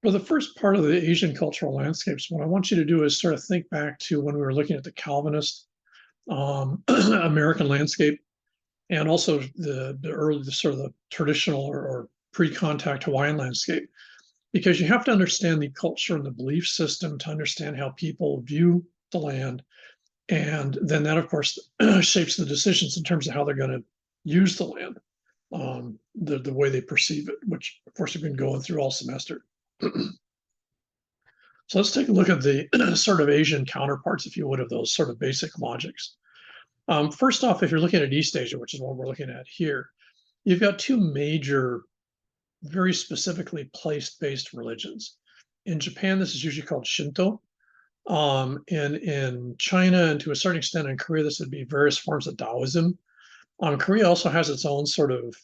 For the first part of the Asian cultural landscapes, what I want you to do is sort of think back to when we were looking at the Calvinist American landscape, and also the early, the sort of the traditional or pre-contact Hawaiian landscape, because you have to understand the culture and the belief system to understand how people view the land, and then that, of course, shapes the decisions in terms of how they're going to use the land, the way they perceive it, which, of course, we've been going through all semester. So let's take a look at the sort of Asian counterparts, if you would, of those sort of basic logics. First off, if you're looking at East Asia, which is what we're looking at here, you've got two major, very specifically place-based religions. In Japan, this is usually called Shinto. In China, and to a certain extent in Korea, this would be various forms of Taoism. Korea also has its own sort of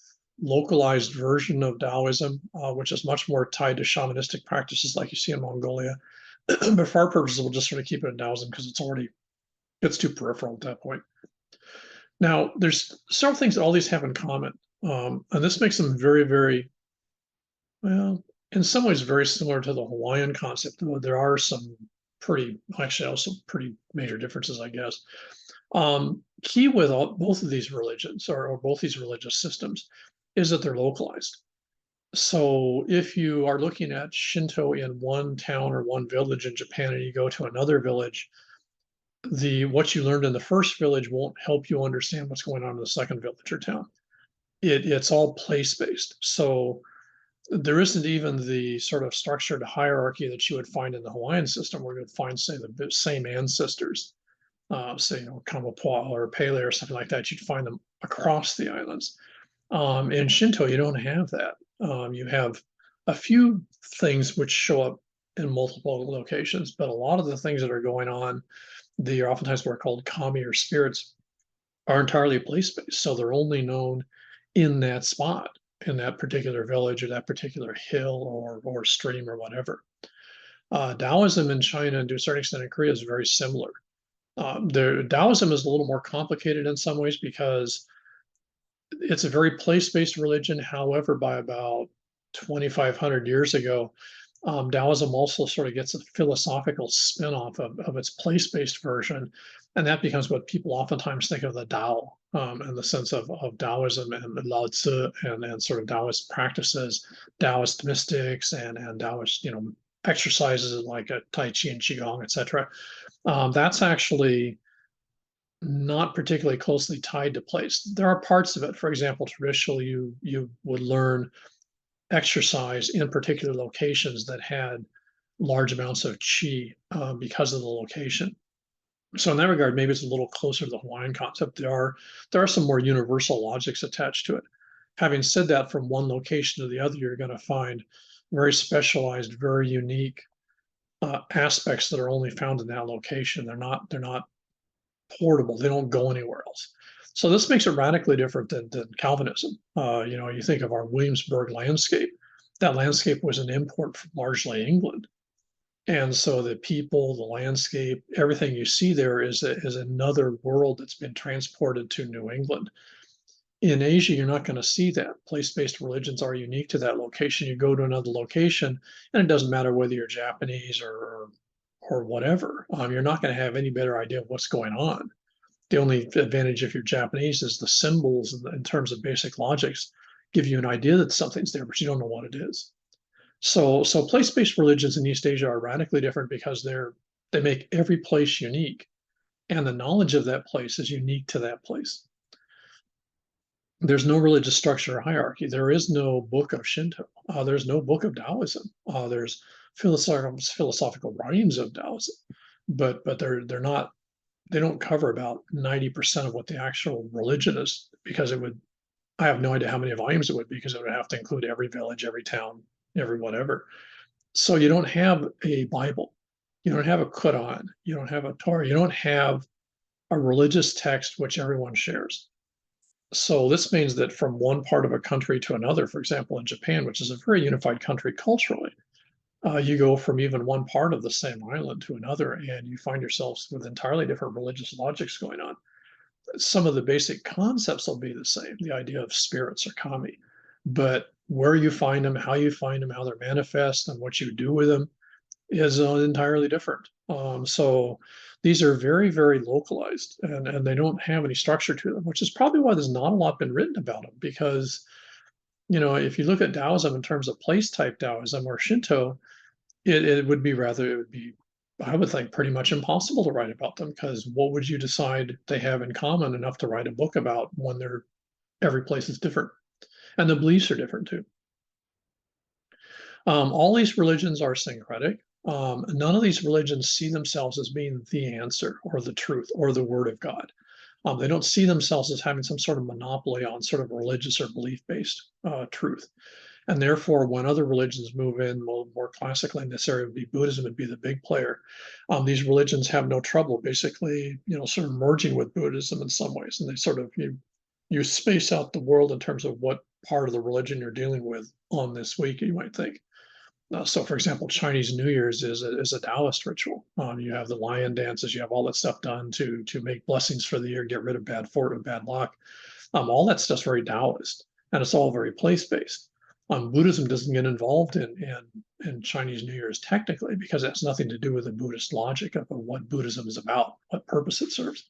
localized version of Taoism, which is much more tied to shamanistic practices like you see in Mongolia. But for our purposes, we'll just sort of keep it in Taoism because it's too peripheral at that point. Now, there's several things that all these have in common, and this makes them very, very, well, in some ways, very similar to the Hawaiian concept, though there are some actually also pretty major differences, I guess. Key with both of these religions or both these religious systems is that they're localized. So if you are looking at Shinto in one town or one village in Japan and you go to another village, what you learned in the first village won't help you understand what's going on in the second village or town. It's all place-based. So there isn't even the sort of structured hierarchy that you would find in the Hawaiian system, where you would find, say, the same ancestors, say, Kamapuaa or Pele or something like that. You'd find them across the islands. In Shinto, you don't have that. You have a few things which show up in multiple locations, but a lot of the things that are going on, they are oftentimes what are called kami or spirits, are entirely place-based. So they're only known in that spot, in that particular village or that particular hill or stream or whatever. Taoism in China and to a certain extent in Korea is very similar. Taoism is a little more complicated in some ways because it's a very place-based religion. However, by about 2,500 years ago, Taoism also sort of gets a philosophical spin-off of its place-based version, and that becomes what people oftentimes think of the Tao, in the sense of Taoism and Lao Tzu and sort of Taoist practices, Taoist mystics and Taoist, exercises like Tai Chi and Qigong, etc. That's actually not particularly closely tied to place. There are parts of it. For example, traditionally, you would learn exercise in particular locations that had large amounts of chi, because of the location. So in that regard, maybe it's a little closer to the Hawaiian concept. There are some more universal logics attached to it. Having said that, from one location to the other, you're going to find very specialized, very unique aspects that are only found in that location. They're not portable. They don't go anywhere else. So this makes it radically different than Calvinism. You think of our Williamsburg landscape. That landscape was an import from largely England. And so the people, the landscape, everything you see there is another world that's been transported to New England. In Asia, you're not going to see that. Place-based religions are unique to that location. You go to another location, and it doesn't matter whether you're Japanese or whatever. You're not going to have any better idea of what's going on. The only advantage if you're Japanese is the symbols in terms of basic logics give you an idea that something's there, but you don't know what it is. So place-based religions in East Asia are radically different because they make every place unique, and the knowledge of that place is unique to that place. There's no religious structure or hierarchy. There is no book of Shinto. There's no book of Taoism. There's philosophical writings of Taoism, but they're not. They don't cover about 90% of what the actual religion is, because it would. I have no idea how many volumes it would be, because it would have to include every village, every town, every whatever. So you don't have a Bible, you don't have a Quran, you don't have a Torah, you don't have a religious text which everyone shares. So this means that from one part of a country to another, for example, in Japan, which is a very unified country culturally, you go from even one part of the same island to another, and you find yourselves with entirely different religious logics going on. Some of the basic concepts will be the same, the idea of spirits or kami, but where you find them, how you find them, how they're manifest, and what you do with them is entirely different. So these are very, very localized, and they don't have any structure to them, which is probably why there's not a lot been written about them. Because if you look at Taoism in terms of place type Taoism or Shinto, it would be I would think, pretty much impossible to write about them, because what would you decide they have in common enough to write a book about when every place is different and the beliefs are different too. All these religions are syncretic. None of these religions see themselves as being the answer or the truth or the word of God. They don't see themselves as having some sort of monopoly on sort of religious or belief-based truth. And therefore, when other religions move in, more classically in this area would be Buddhism, would be the big player. These religions have no trouble basically, sort of merging with Buddhism in some ways. And they sort of, you space out the world in terms of what part of the religion you're dealing with on this week, you might think. So, for example, Chinese New Year's is a Taoist ritual. You have the lion dances, you have all that stuff done to make blessings for the year, get rid of bad fortune, bad luck. All that stuff's very Taoist, and it's all very place based. Buddhism doesn't get involved in Chinese New Year's technically, because it has nothing to do with the Buddhist logic of what Buddhism is about, what purpose it serves.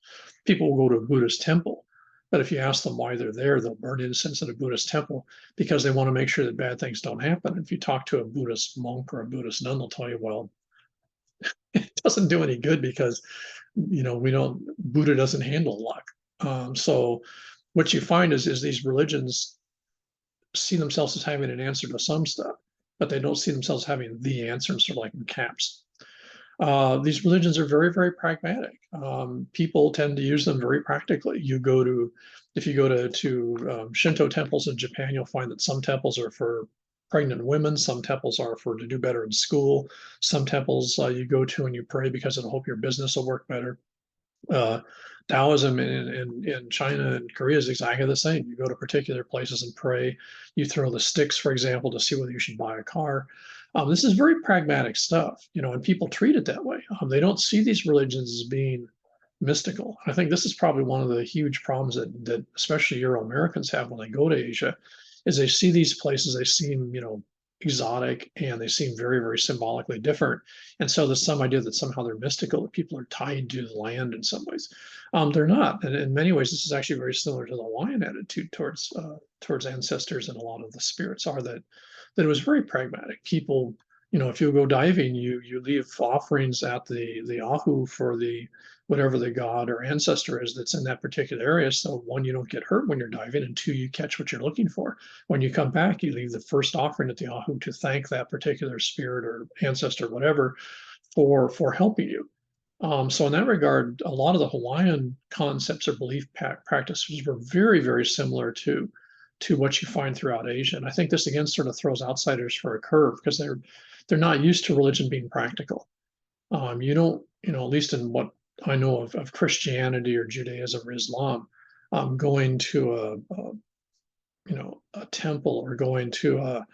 People will go to a Buddhist temple, but if you ask them why they're there, they'll burn incense at a Buddhist temple because they want to make sure that bad things don't happen. If you talk to a Buddhist monk or a Buddhist nun, they'll tell you, well, it doesn't do any good because, Buddha doesn't handle luck. So what you find is these religions see themselves as having an answer to some stuff, but they don't see themselves having the answer, sort of like in caps. These religions are very, very pragmatic. People tend to use them very practically. If you go to Shinto temples in Japan, you'll find that some temples are for pregnant women, some temples are for to do better in school, some temples you go to and you pray because it'll hope your business will work better. Uh, Taoism in China and Korea is exactly the same. You go to particular places and pray. You throw the sticks, for example, to see whether you should buy a car. This is very pragmatic stuff, and people treat it that way. They don't see these religions as being mystical. I think this is probably one of the huge problems that especially Euro Americans have when they go to Asia, is they see these places, they seem, exotic, and they seem very, very symbolically different. And so there's some idea that somehow they're mystical, that people are tied to the land in some ways. They're not. And in many ways, this is actually very similar to the Hawaiian attitude towards ancestors, and a lot of the spirits are that it was very pragmatic. People, if you go diving, you leave offerings at the ahu for the whatever the god or ancestor is that's in that particular area. So one, you don't get hurt when you're diving, and two, you catch what you're looking for. When you come back, you leave the first offering at the ahu to thank that particular spirit or ancestor, whatever, for helping you. So in that regard, a lot of the Hawaiian concepts or belief practices were very, very similar to what you find throughout Asia. And I think this again sort of throws outsiders for a curve, because they're not used to religion being practical. You don't, at least in what I know of Christianity or Judaism or Islam, going to a temple, or going to a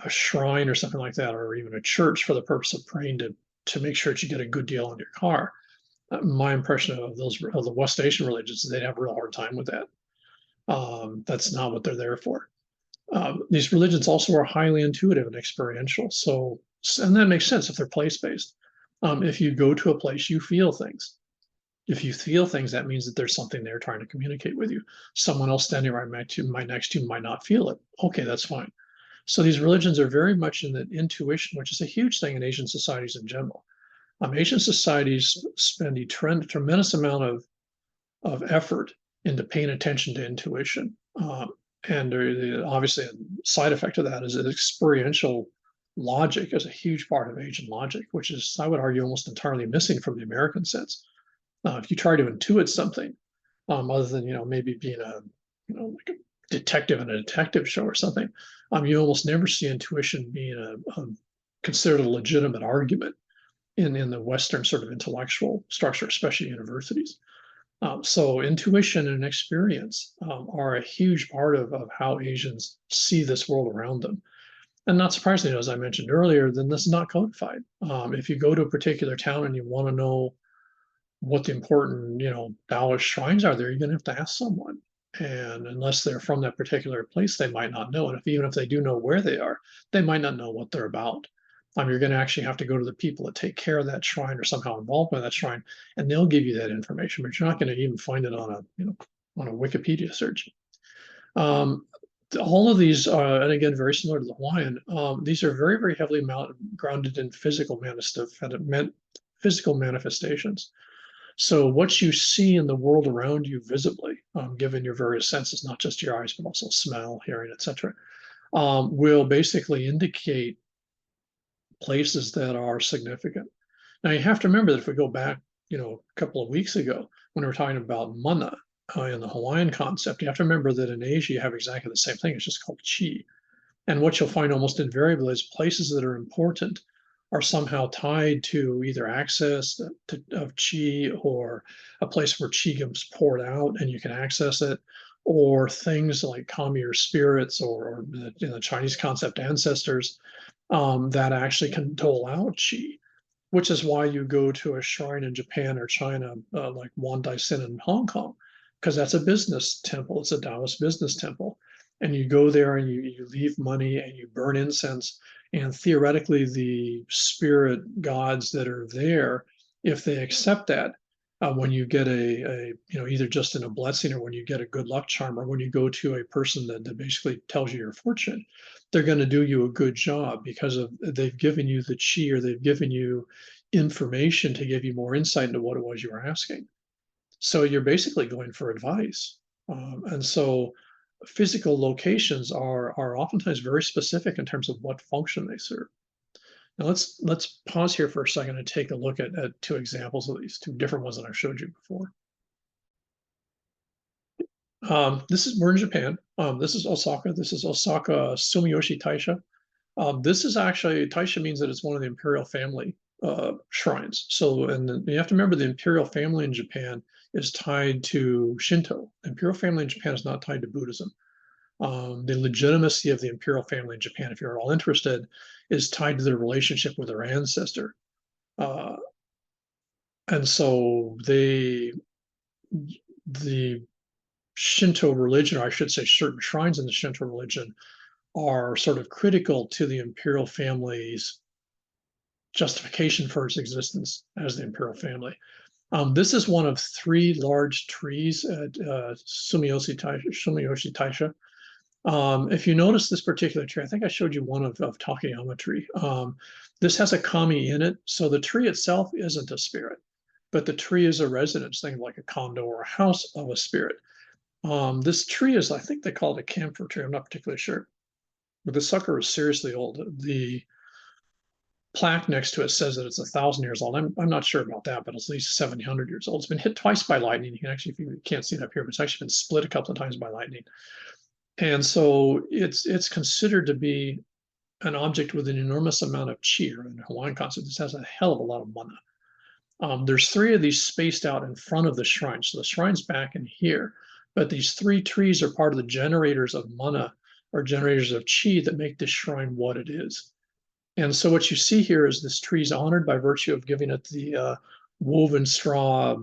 shrine or something like that, or even a church for the purpose of praying to make sure that you get a good deal on your car. My impression of the West Asian religions is they'd have a real hard time with that. That's not what they're there for. These religions also are highly intuitive and experiential. And that makes sense if they're place-based. If you go to a place, you feel things. If you feel things, that means that there's something there trying to communicate with you. Someone else standing right next to you might not feel it. Okay, that's fine. So these religions are very much in the intuition, which is a huge thing in Asian societies in general. Asian societies spend a tremendous amount of effort into paying attention to intuition. And obviously, a side effect of that is that experiential logic is a huge part of Asian logic, which is, I would argue, almost entirely missing from the American sense. If you try to intuit something, other than maybe being like a detective in a detective show or something, you almost never see intuition being a considered a legitimate argument in the Western sort of intellectual structure, especially universities. So intuition and experience are a huge part of how Asians see this world around them. And not surprisingly, as I mentioned earlier, then this is not codified. If you go to a particular town and you want to know what the important, Taoist shrines are there, you're going to have to ask someone. And unless they're from that particular place, they might not know. And even if they do know where they are, they might not know what they're about. You're going to actually have to go to the people that take care of that shrine or somehow involved with that shrine, and they'll give you that information. But you're not going to even find it on a Wikipedia search. Um, all of these, and again, very similar to the Hawaiian, these are very, very heavily grounded in physical manifestations. So what you see in the world around you visibly, given your various senses, not just your eyes, but also smell, hearing, etc., will basically indicate places that are significant. Now you have to remember that if we go back, a couple of weeks ago when we were talking about mana in the Hawaiian concept, you have to remember that in Asia you have exactly the same thing. It's just called chi. And what you'll find almost invariably is places that are important are somehow tied to either access of chi, or a place where chi gets poured out and you can access it, or things like kami or spirits, or in the Chinese concept ancestors, that actually can dole out chi, which is why you go to a shrine in Japan or China, like Wan Dai Sin in Hong Kong, because that's a business temple. It's a Taoist business temple. And you go there and you leave money and you burn incense. And theoretically, the spirit gods that are there, if they accept that, when you get either just in a blessing, or when you get a good luck charm, or when you go to a person that basically tells you your fortune, they're going to do you a good job because they've given you the chi, or they've given you information to give you more insight into what it was you were asking. So you're basically going for advice. And so physical locations are oftentimes very specific in terms of what function they serve. Now let's pause here for a second and take a look at two examples of these, two different ones that I showed you before. We're in Japan. This is Osaka. This is Osaka Sumiyoshi Taisha. This is actually, Taisha means that it's one of the imperial family shrines. So, and you have to remember the imperial family in Japan is tied to Shinto. The imperial family in Japan is not tied to Buddhism. The legitimacy of the imperial family in Japan, if you're all interested, is tied to their relationship with their ancestor. Uh, and so the Shinto religion, or I should say certain shrines in the Shinto religion, are sort of critical to the imperial family's justification for its existence as the imperial family. This is one of three large trees at Sumiyoshi Taisha. If you notice this particular tree, I think I showed you one of Takayama tree. This has a kami in it, so the tree itself isn't a spirit, but the tree is a residence, thing like a condo or a house of a spirit. This tree is, I think they call it a camphor tree. I'm not particularly sure, but the sucker is seriously old. The plaque next to it says that it's 1,000 years old. I'm not sure about that, but it's at least 700 years old. It's been hit twice by lightning. You can actually, if you can't see it up here, but it's actually been split a couple of times by lightning. And so it's considered to be an object with an enormous amount of chi, or in the Hawaiian concept, this has a hell of a lot of mana. There's three of these spaced out in front of the shrine. So the shrine's back in here, but these three trees are part of the generators of mana, or generators of chi, that make this shrine what it is. And so what you see here is this tree is honored by virtue of giving it the woven straw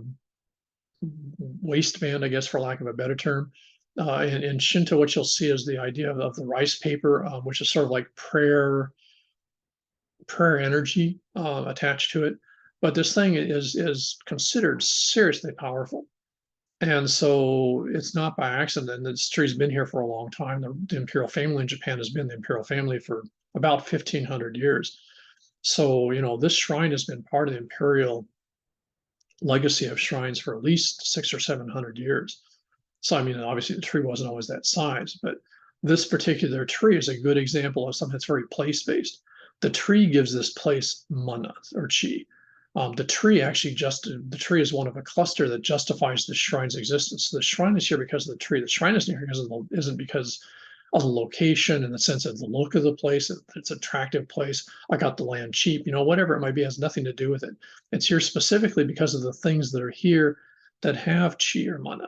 waistband, I guess, for lack of a better term. In Shinto, what you'll see is the idea of the rice paper, which is sort of like prayer energy attached to it. But this thing is considered seriously powerful. And so it's not by accident. This tree's been here for a long time. The imperial family in Japan has been the imperial family for about 1,500 years. So, this shrine has been part of the imperial legacy of shrines for at least 600 or 700 years. So, I mean, obviously the tree wasn't always that size, but this particular tree is a good example of something that's very place-based. The tree gives this place mana, or chi. The tree is one of a cluster that justifies the shrine's existence. So the shrine is here because of the tree. The shrine isn't here isn't because of the location, in the sense of the look of the place. It's an attractive place. I got the land cheap, whatever it might be, has nothing to do with it. It's here specifically because of the things that are here that have chi or mana.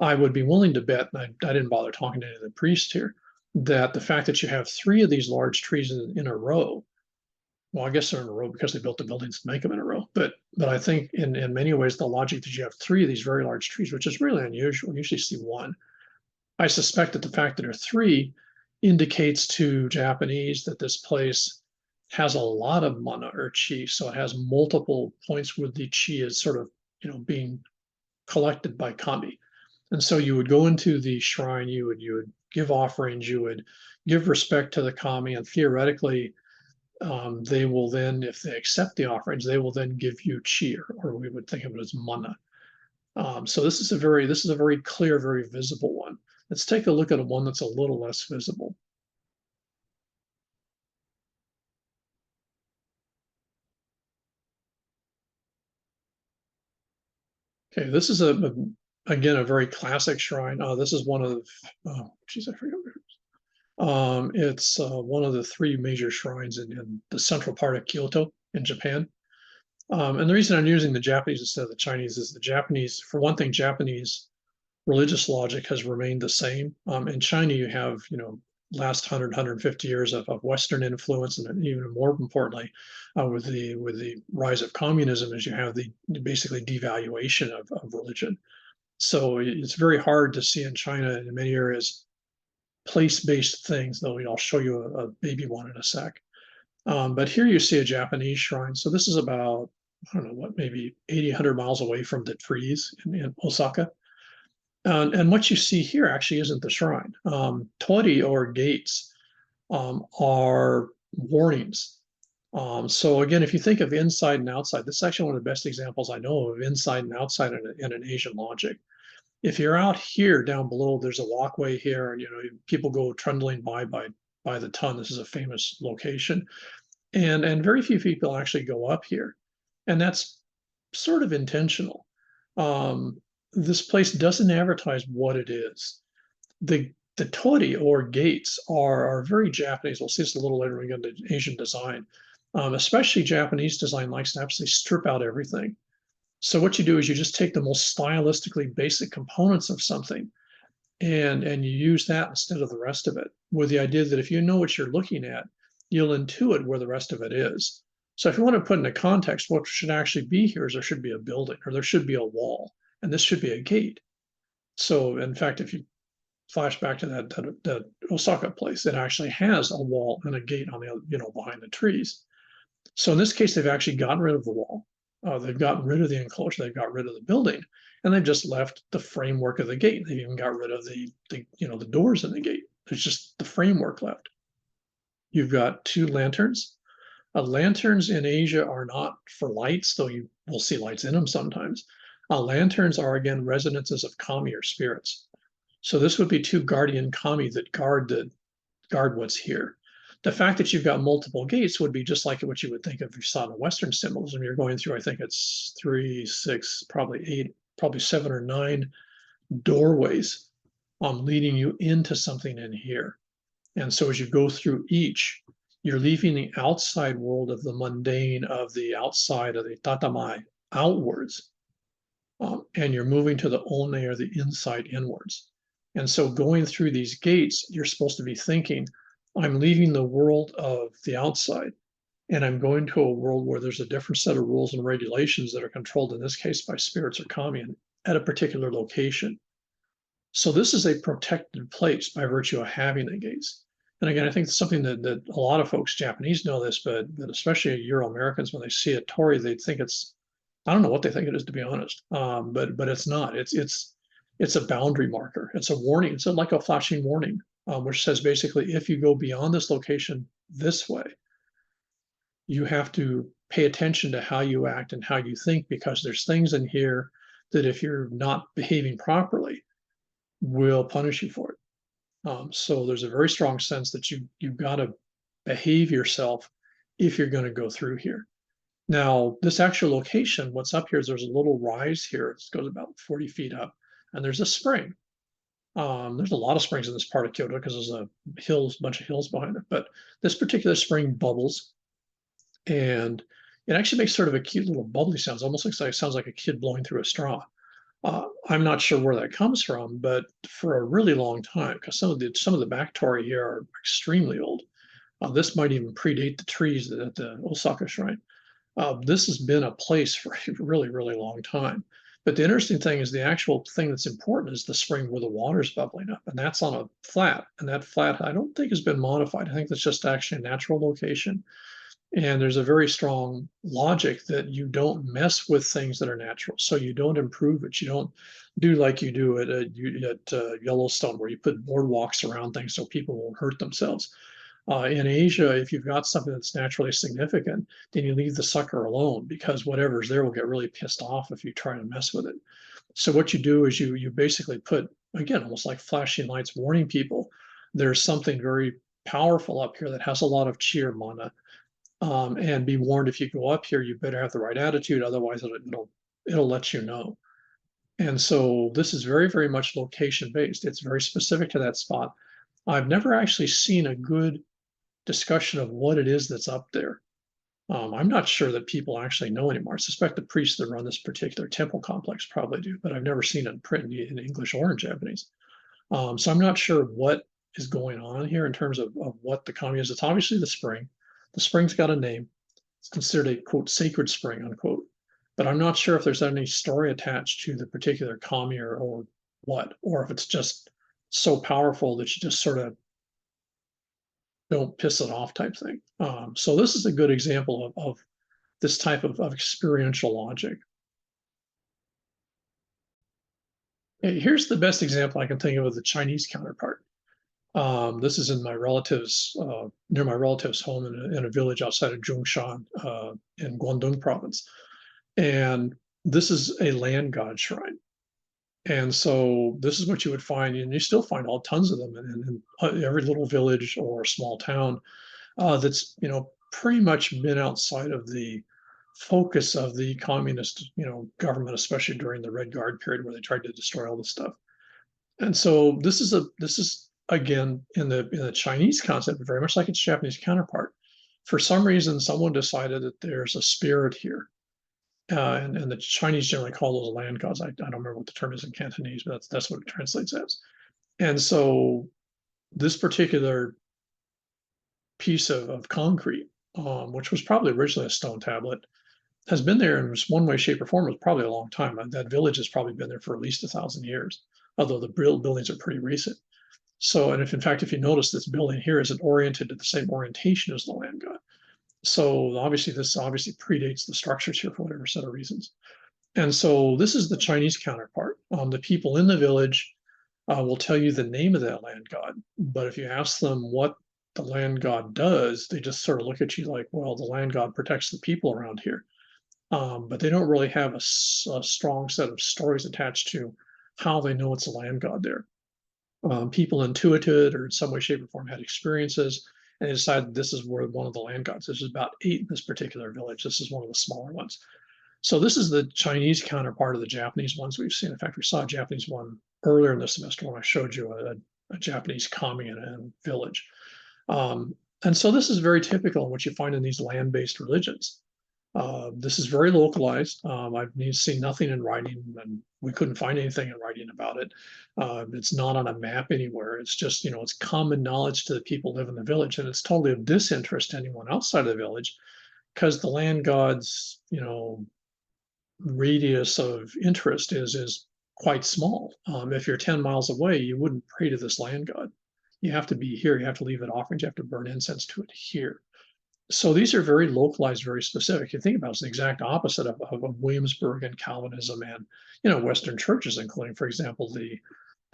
I would be willing to bet, and I didn't bother talking to any of the priests here, that the fact that you have three of these large trees in a row Well, I guess they're in a row because they built the buildings to make them in a row. But I think in many ways the logic that you have three of these very large trees, which is really unusual. You usually see one. I suspect that the fact that there are three indicates to Japanese that this place has a lot of mana or chi, so it has multiple points where the chi is sort of being collected by kami. And so you would go into the shrine, you would give offerings, you would give respect to the kami, and theoretically, they will then, if they accept the offerings, they will then give you chi, or we would think of it as mana. So this is a very clear, very visible one. Let's take a look at one that's a little less visible. Okay, this is again a very classic shrine. This is one of geez, I forget where it is. It's one of the three major shrines in the central part of Kyoto in Japan. And the reason I'm using the Japanese instead of the Chinese is the Japanese, for one thing, Japanese religious logic has remained the same. In China, you have, last 150 years of Western influence, and even more importantly, with the rise of communism, is you have the basically devaluation of religion. So it's very hard to see in China in many areas place-based things, though I'll show you a baby one in a sec. But here you see a Japanese shrine. So this is about, I don't know what, maybe 80, 100 miles away from the trees in Osaka. And what you see here actually isn't the shrine. Tori, or gates, are warnings. So again, if you think of inside and outside, this is actually one of the best examples I know of inside and outside in an Asian logic. If you're out here down below, there's a walkway here, and people go trundling by the ton. This is a famous location, and very few people actually go up here, and that's sort of intentional. This place doesn't advertise what it is. The tori, or gates, are very Japanese. We'll see this a little later when we get into Asian design. Especially Japanese design likes to absolutely strip out everything. So what you do is you just take the most stylistically basic components of something, and you use that instead of the rest of it, with the idea that if you know what you're looking at, you'll intuit where the rest of it is. So if you want to put into context, what should actually be here is there should be a building, or there should be a wall, and this should be a gate. So in fact, if you flash back to that Osaka place, it actually has a wall and a gate on the behind the trees. So in this case, they've actually gotten rid of the wall. They've gotten rid of the enclosure. They've got rid of the building, and they've just left the framework of the gate. They've even got rid of the doors in the gate. There's just the framework left. You've got two lanterns. Lanterns in Asia are not for lights, though you will see lights in them sometimes. Lanterns are, again, residences of kami, or spirits. So this would be two guardian kami that guard what's here. The fact that you've got multiple gates would be just like what you would think of if you saw in Western symbolism. You're going through, I think it's 3, 6, probably 8, probably 7 or 9 doorways leading you into something in here. And so as you go through each, you're leaving the outside world of the mundane, of the outside of the tatamai, outwards, and you're moving to the one, or the inside, inwards. And so going through these gates, you're supposed to be thinking, I'm leaving the world of the outside, and I'm going to a world where there's a different set of rules and regulations that are controlled, in this case, by spirits or kami, at a particular location. So this is a protected place by virtue of having the gates. And again, I think it's something that a lot of folks, Japanese, know this, but especially Euro Americans, when they see a tori, they think it's, I don't know what they think it is, to be honest. But it's not. It's a boundary marker. It's a warning. It's like a flashing warning, which says basically, if you go beyond this location this way, you have to pay attention to how you act and how you think, because there's things in here that, if you're not behaving properly, will punish you for it. So there's a very strong sense that you've got to behave yourself if you're going to go through here. Now, this actual location, what's up here is there's a little rise here. It goes about 40 feet up, and there's a spring. There's a lot of springs in this part of Kyoto because there's a bunch of hills behind it. But this particular spring bubbles, and it actually makes sort of a cute little bubbly sound. It almost looks like, sounds like a kid blowing through a straw. I'm not sure where that comes from, but for a really long time, because some of the back tori here are extremely old. This might even predate the trees at the Osaka Shrine. This has been a place for a really, really long time. But the interesting thing is the actual thing that's important is the spring where the water's bubbling up, and that's on a flat. And that flat, I don't think has been modified. I think that's just actually a natural location. And there's a very strong logic that you don't mess with things that are natural. So you don't improve it. You don't do like you do at Yellowstone, where you put boardwalks around things so people won't hurt themselves. In Asia, if you've got something that's naturally significant, then you leave the sucker alone because whatever's there will get really pissed off if you try to mess with it. So what you do is you basically put, again, almost like flashing lights warning people, there's something very powerful up here that has a lot of cheer mana. And be warned, if you go up here, you better have the right attitude, otherwise it'll let you know. And so this is very, very much location based. It's very specific to that spot. I've never actually seen a good discussion of what it is that's up there. I'm not sure that people actually know anymore. I suspect the priests that run this particular temple complex probably do, but I've never seen it in print in English or in Japanese. So I'm not sure what is going on here in terms of what the kami is. It's obviously the spring. The spring's got a name. It's considered a quote sacred spring unquote. But I'm not sure if there's any story attached to the particular kami or what, or if it's just so powerful that you just sort of don't piss it off type thing. So this is a good example of this type of experiential logic. Here's the best example I can think of the Chinese counterpart. This is in my relatives, near my relative's home in a village outside of Zhongshan in Guangdong province. And this is a land god shrine. And so this is what you would find, and you still find all tons of them in every little village or small town that's pretty much been outside of the focus of the communist government, especially during the Red Guard period where they tried to destroy all this stuff. And so this is again in the Chinese concept very much like its Japanese counterpart. For some reason, someone decided that there's a spirit here. And the Chinese generally call those land gods. I don't remember what the term is in Cantonese, but that's what it translates as. And so this particular piece of concrete, which was probably originally a stone tablet, has been there in one way, shape, or form. It was probably a long time. That village has probably been there for at least 1,000 years, although the buildings are pretty recent. So, and if in fact, if you notice, this building here isn't oriented to the same orientation as the land god. So obviously, this obviously predates the structures here for whatever set of reasons. And so this is the Chinese counterpart. The people in the village will tell you the name of that land god. But if you ask them what the land god does, they just sort of look at you like, well, the land god protects the people around here. But they don't really have a strong set of stories attached to how they know it's a land god there. People intuited or in some way, shape, or form had experiences, and they decided this is where one of the land gods. There's about 8 in this particular village. This is one of the smaller ones. So this is the Chinese counterpart of the Japanese ones we've seen. In fact, we saw a Japanese one earlier in the semester when I showed you a Japanese kami in a village. And so this is very typical of what you find in these land-based religions. This is very localized. I've seen nothing in writing, and we couldn't find anything in writing about it. It's not on a map anywhere. It's just, it's common knowledge to the people who live in the village, and it's totally of disinterest to anyone outside of the village because the land gods, radius of interest is quite small. If you're 10 miles away, you wouldn't pray to this land god. You have to be here. You have to leave it offerings. You have to burn incense to it here. So these are very localized, very specific. You think about it, it's the exact opposite of Williamsburg and Calvinism and Western churches, including, for example, the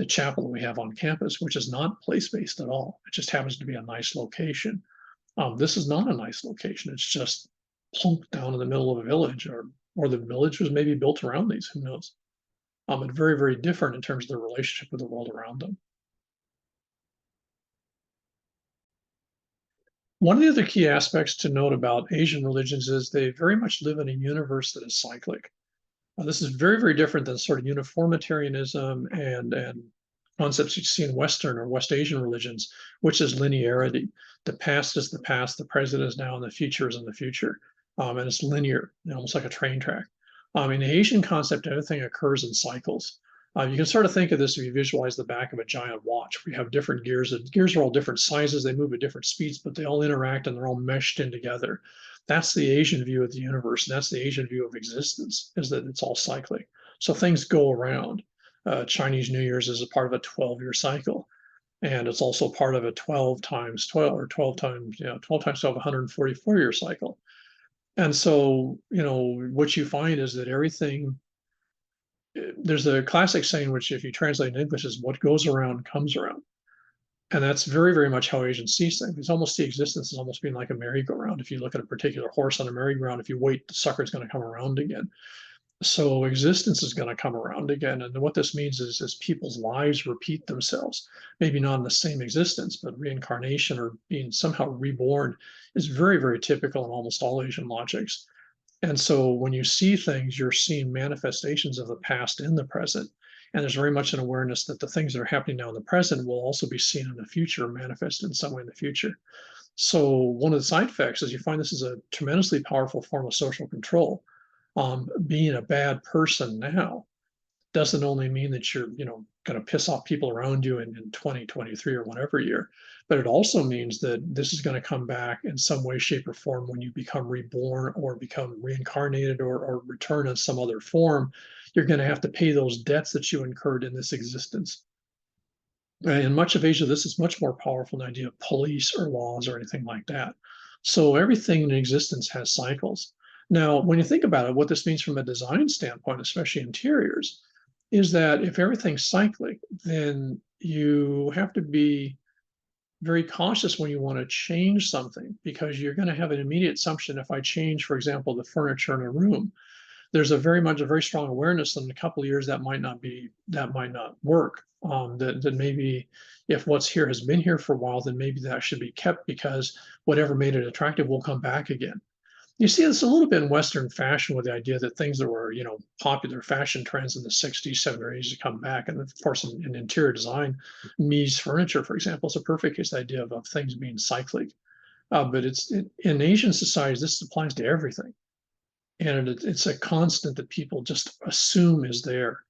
chapel that we have on campus, which is not place-based at all. It just happens to be a nice location. This is not a nice location. It's just plunked down in the middle of a village, or the village was maybe built around these. Who knows? But very, very different in terms of their relationship with the world around them. One of the other key aspects to note about Asian religions is they very much live in a universe that is cyclic. This is very, very different than sort of uniformitarianism and concepts you see in Western or West Asian religions, which is linearity. The past is the past, the present is now, and the future is in the future. And it's linear, almost like a train track. In the Asian concept, everything occurs in cycles. You can sort of think of this if you visualize the back of a giant watch. We have different gears, and gears are all different sizes. They move at different speeds, but they all interact and they're all meshed in together. That's the Asian view of the universe. And that's the Asian view of existence, is that it's all cyclic. So things go around. Chinese New Year's is a part of a 12-year cycle. And it's also part of a 12 times 12 or 12 times, 12 times 12, 144-year cycle. And so, what you find is that everything, there's a classic saying, which if you translate in English is what goes around comes around. And that's very, very much how Asians see things. It's almost see existence as almost being like a merry-go-round. If you look at a particular horse on a merry-go-round, if you wait, the sucker's going to come around again. So existence is going to come around again. And what this means is people's lives repeat themselves, maybe not in the same existence, but reincarnation or being somehow reborn is very, very typical in almost all Asian logics. And so when you see things, you're seeing manifestations of the past in the present. And there's very much an awareness that the things that are happening now in the present will also be seen in the future, manifest in some way in the future. So one of the side effects is you find this is a tremendously powerful form of social control. Being a bad person now doesn't only mean that you're, going to piss off people around you in 2023 or whatever year, but it also means that this is going to come back in some way, shape, or form when you become reborn or become reincarnated or return in some other form. You're going to have to pay those debts that you incurred in this existence. In much of Asia, this is much more powerful than the idea of police or laws or anything like that. So everything in existence has cycles. Now, when you think about it, what this means from a design standpoint, especially interiors, is that if everything's cyclic, then you have to be very cautious when you want to change something because you're going to have an immediate assumption. If I change, for example, the furniture in a room, there's a very strong awareness that in a couple of years that might not work. That maybe if what's here has been here for a while, then maybe that should be kept because whatever made it attractive will come back again. You see this a little bit in Western fashion with the idea that things that were, popular fashion trends in the 60s, 70s to come back. And of course, in interior design, Mies furniture, for example, is a perfect case the idea of things being cyclic. But in Asian societies, this applies to everything. And it's a constant that people just assume is there.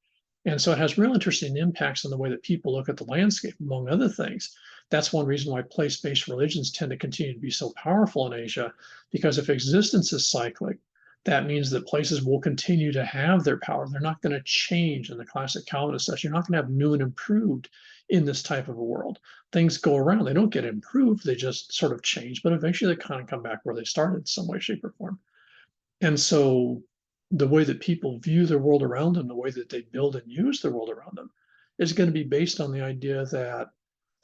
And so it has real interesting impacts on the way that people look at the landscape, among other things. That's one reason why place-based religions tend to continue to be so powerful in Asia, because if existence is cyclic, that means that places will continue to have their power. They're not going to change in the classic Calvinist sense. You're not going to have new and improved in this type of a world. Things go around. They don't get improved. They just sort of change, but eventually they kind of come back where they started in some way, shape, or form. And so the way that people view the world around them, the way that they build and use the world around them is going to be based on the idea that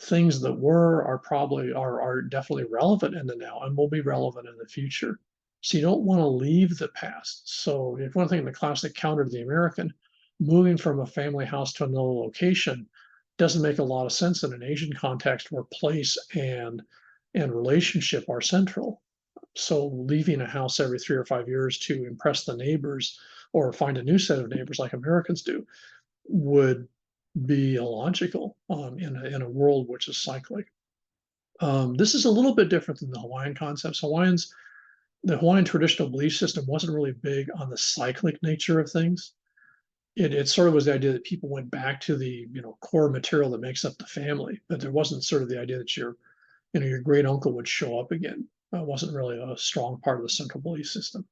things that were are definitely relevant in the now and will be relevant in the future. So you don't want to leave the past. So if one thing, the classic counter to the American, moving from a family house to another location doesn't make a lot of sense in an Asian context where place and relationship are central. So leaving a house every 3 or 5 years to impress the neighbors or find a new set of neighbors like Americans do would be illogical in a world which is cyclic. This is a little bit different than the Hawaiian concepts. The Hawaiian traditional belief system wasn't really big on the cyclic nature of things. It sort of was the idea that people went back to the core material that makes up the family, but there wasn't sort of the idea that your great uncle would show up again. It wasn't really a strong part of the central belief system.